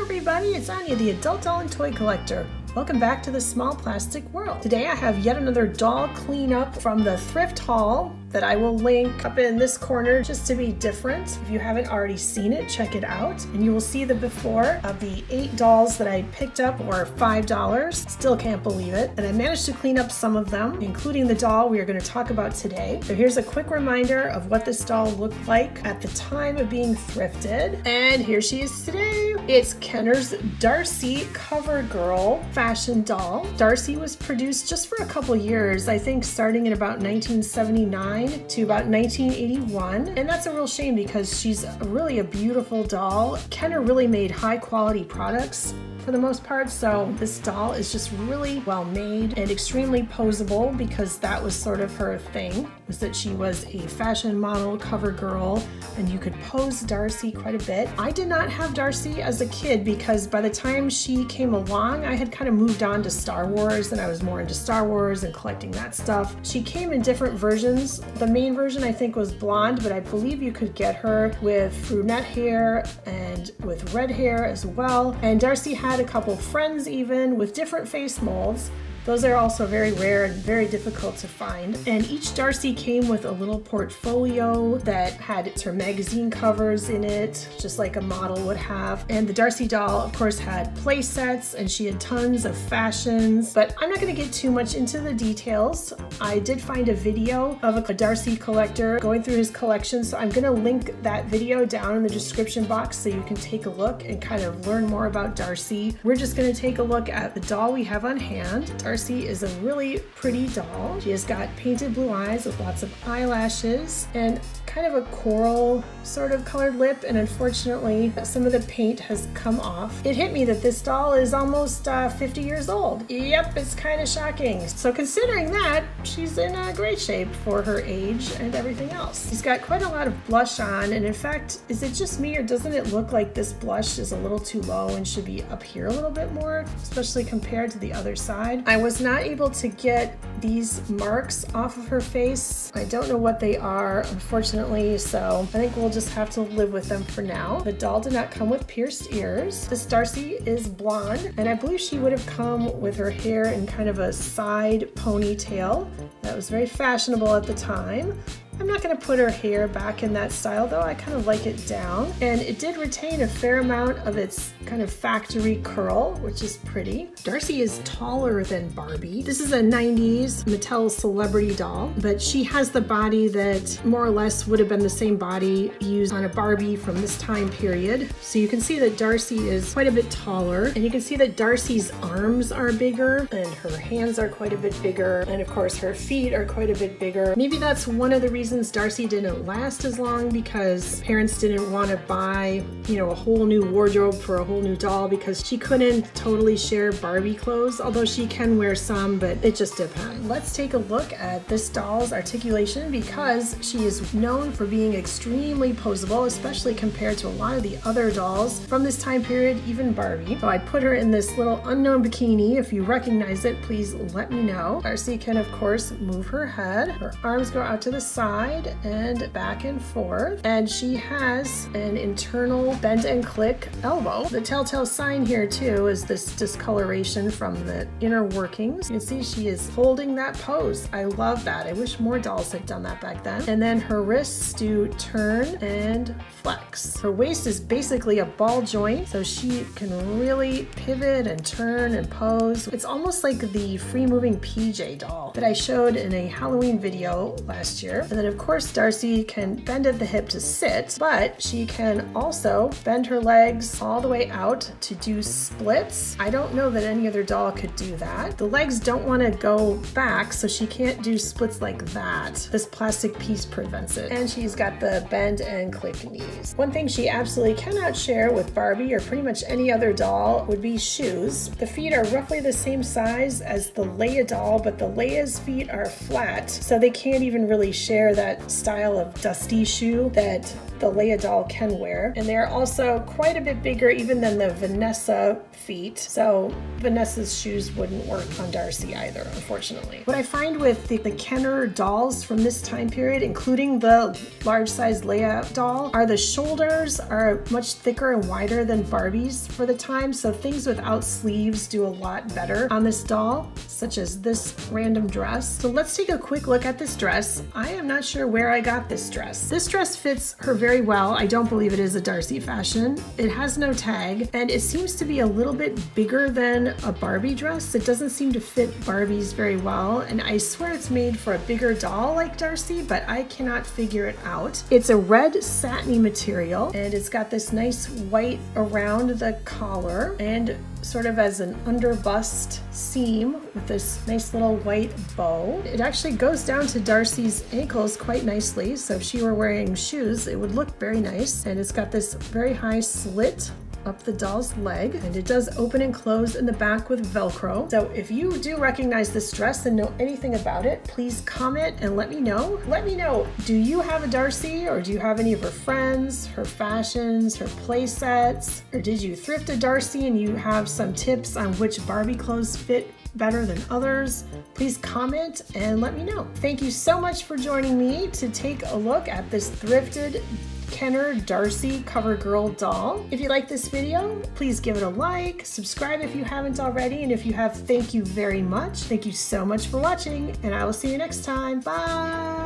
everybody, it's Anya, the adult doll and toy collector. Welcome back to the small plastic world. Today I have yet another doll cleanup from the thrift haul that I will link up in this corner just to be different. If you haven't already seen it, check it out. And you will see the before of the 8 dolls that I picked up, or $5. Still can't believe it. And I managed to clean up some of them, including the doll we are going to talk about today. So here's a quick reminder of what this doll looked like at the time of being thrifted. And here she is today. It's Kenner's Darci Cover Girl fashion doll. Darci was produced just for a couple years, I think starting in about 1979 to about 1981, and that's a real shame because she's really a beautiful doll. Kenner really made high quality products for the most part, so this doll is just really well made and extremely poseable because that was sort of her thing, was that she was a fashion model cover girl and you could pose Darci quite a bit. I did not have Darci as a kid because by the time she came along I had kind of moved on to Star Wars and I was more into Star Wars and collecting that stuff. She came in different versions. The main version I think was blonde, but I believe you could get her with brunette hair and with red hair as well. And Darci had a couple friends even with different face molds. Those are also very rare and very difficult to find. And each Darci came with a little portfolio that had her magazine covers in it, just like a model would have. And the Darci doll, of course, had play sets and she had tons of fashions, but I'm not gonna get too much into the details. I did find a video of a Darci collector going through his collection, so I'm gonna link that video down in the description box so you can take a look and kind of learn more about Darci. We're just gonna take a look at the doll we have on hand. Darci is a really pretty doll. She has got painted blue eyes with lots of eyelashes and kind of a coral sort of colored lip, and unfortunately some of the paint has come off. It hit me that this doll is almost 50 years old. Yep, it's kind of shocking. So considering that, she's in great shape for her age and everything else. She's got quite a lot of blush on, and in fact, is it just me or doesn't it look like this blush is a little too low and should be up here a little bit more, especially compared to the other side? I was not able to get these marks off of her face. I don't know what they are, unfortunately, so I think we'll just have to live with them for now. The doll did not come with pierced ears. This Darci is blonde, and I believe she would have come with her hair in kind of a side ponytail. That was very fashionable at the time. I'm not going to put her hair back in that style though, I kind of like it down. And it did retain a fair amount of its kind of factory curl, which is pretty. Darci is taller than Barbie. This is a 90s Mattel celebrity doll, but she has the body that more or less would have been the same body used on a Barbie from this time period. So you can see that Darci is quite a bit taller, and you can see that Darci's arms are bigger and her hands are quite a bit bigger, and of course her feet are quite a bit bigger. Maybe that's one of the reasons Darci didn't last as long, because parents didn't want to buy, you know, a whole new wardrobe for a whole new doll because she couldn't totally share Barbie clothes, although she can wear some, but it just depends. Let's take a look at this doll's articulation because she is known for being extremely poseable, especially compared to a lot of the other dolls from this time period, even Barbie. So I put her in this little unknown bikini. If you recognize it, please let me know. Darci can, of course, move her head. Her arms go out to the side and back and forth, and she has an internal bend and click elbow. The telltale sign here too is this discoloration from the inner workings. You can see she is holding that pose. I love that. I wish more dolls had done that back then. And then her wrists do turn and flex. Her waist is basically a ball joint, so she can really pivot and turn and pose. It's almost like the free moving PJ doll that I showed in a Halloween video last year. And then of course Darci can bend at the hip to sit, but she can also bend her legs all the way out to do splits. I don't know that any other doll could do that. The legs don't want to go back, so she can't do splits like that. This plastic piece prevents it. And she's got the bend and click knees. One thing she absolutely cannot share with Barbie or pretty much any other doll would be shoes. The feet are roughly the same size as the Leia doll, but the Leia's feet are flat, so they can't even really share that style of dusty shoe that the Leia doll can wear. And they're also quite a bit bigger even than the Vanessa feet. So Vanessa's shoes wouldn't work on Darci either, unfortunately. What I find with the Kenner dolls from this time period, including the large size Leia doll, are the shoulders are much thicker and wider than Barbie's for the time. So things without sleeves do a lot better on this doll, such as this random dress. So let's take a quick look at this dress. I am not sure where I got this dress. This dress fits her very well. I don't believe it is a Darci fashion. It has no tag, and it seems to be a little bit bigger than a Barbie dress. It doesn't seem to fit Barbie's very well, and I swear it's made for a bigger doll like Darci, but I cannot figure it out. It's a red satiny material, and it's got this nice white around the collar and sort of as an under bust seam with this nice little white bow. It actually goes down to Darci's ankles quite nicely, so if she were wearing shoes it would look very nice. And it's got this very high slit up the doll's leg, and it does open and close in the back with Velcro. So if you do recognize this dress and know anything about it, please comment and let me know. Let me know, do you have a Darci, or do you have any of her friends, her fashions, her play sets, or did you thrift a Darci and you have some tips on which Barbie clothes fit better than others? Please comment and let me know. Thank you so much for joining me to take a look at this thrifted Kenner Darci Cover Girl doll. If you like this video, please give it a like, subscribe if you haven't already, and if you have, thank you very much. Thank you so much for watching, and I will see you next time. Bye!